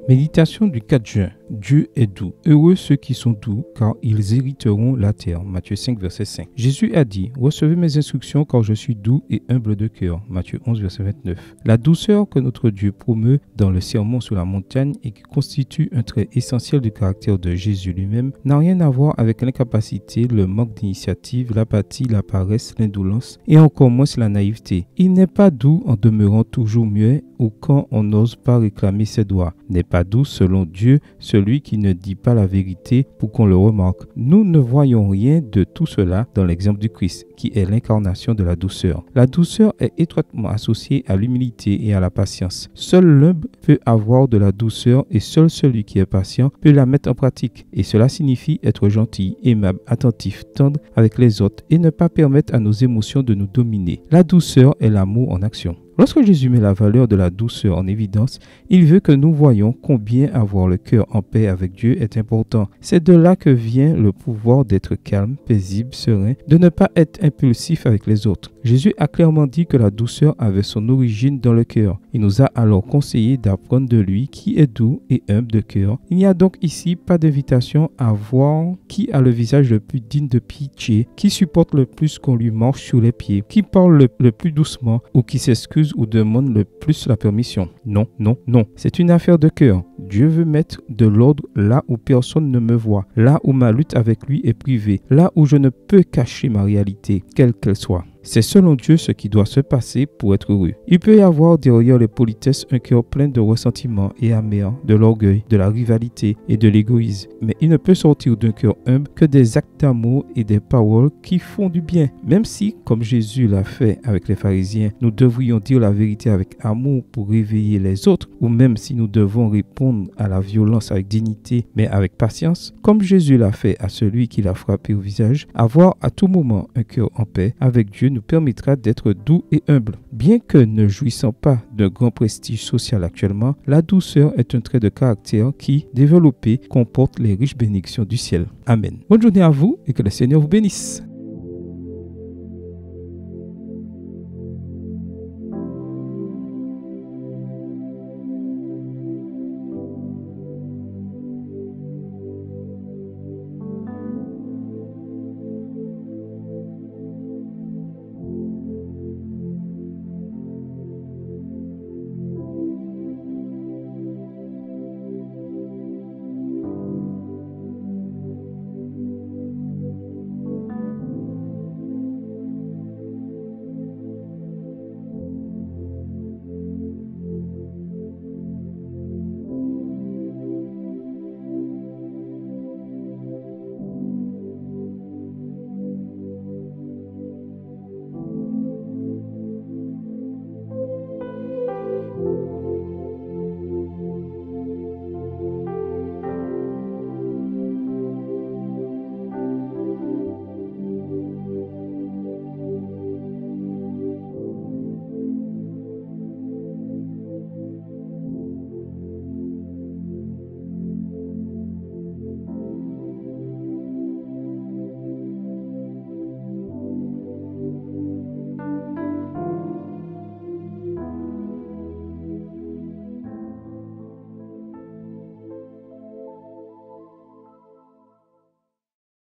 Méditation du 4 juin. Dieu est doux. Heureux ceux qui sont doux, car ils hériteront la terre. Matthieu 5, verset 5. Jésus a dit, recevez mes instructions, car je suis doux et humble de cœur. Matthieu 11, verset 29. La douceur que notre Dieu promeut dans le sermon sur la montagne et qui constitue un trait essentiel du caractère de Jésus lui-même n'a rien à voir avec l'incapacité, le manque d'initiative, l'apathie, la paresse, l'indolence et encore moins la naïveté. Il n'est pas doux en demeurant toujours muet ou quand on n'ose pas réclamer ses droits. N'est pas doux selon Dieu celui qui ne dit pas la vérité pour qu'on le remarque. Nous ne voyons rien de tout cela dans l'exemple du Christ, qui est l'incarnation de la douceur. La douceur est étroitement associée à l'humilité et à la patience. Seul l'humble peut avoir de la douceur et seul celui qui est patient peut la mettre en pratique. Et cela signifie être gentil, aimable, attentif, tendre avec les autres et ne pas permettre à nos émotions de nous dominer. La douceur est l'amour en action. Lorsque Jésus met la valeur de la douceur en évidence, il veut que nous voyions combien avoir le cœur en paix avec Dieu est important. C'est de là que vient le pouvoir d'être calme, paisible, serein, de ne pas être impulsif avec les autres. Jésus a clairement dit que la douceur avait son origine dans le cœur. Il nous a alors conseillé d'apprendre de lui qui est doux et humble de cœur. Il n'y a donc ici pas d'invitation à voir qui a le visage le plus digne de pitié, qui supporte le plus qu'on lui marche sur les pieds, qui parle le plus doucement ou qui s'excuse ou demande le plus la permission. Non, non, non. C'est une affaire de cœur. Dieu veut mettre de l'ordre là où personne ne me voit, là où ma lutte avec lui est privée, là où je ne peux cacher ma réalité, quelle qu'elle soit. C'est selon Dieu ce qui doit se passer pour être heureux. Il peut y avoir derrière les politesses un cœur plein de ressentiment et amer, de l'orgueil, de la rivalité et de l'égoïsme. Mais il ne peut sortir d'un cœur humble que des actes d'amour et des paroles qui font du bien. Même si, comme Jésus l'a fait avec les pharisiens, nous devrions dire la vérité avec amour pour réveiller les autres, ou même si nous devons répondre à la violence avec dignité, mais avec patience, comme Jésus l'a fait à celui qui l'a frappé au visage, avoir à tout moment un cœur en paix avec Dieu nous permettra d'être doux et humble. Bien que ne jouissant pas d'un grand prestige social actuellement, la douceur est un trait de caractère qui, développé, comporte les riches bénédictions du ciel. Amen. Bonne journée à vous et que le Seigneur vous bénisse.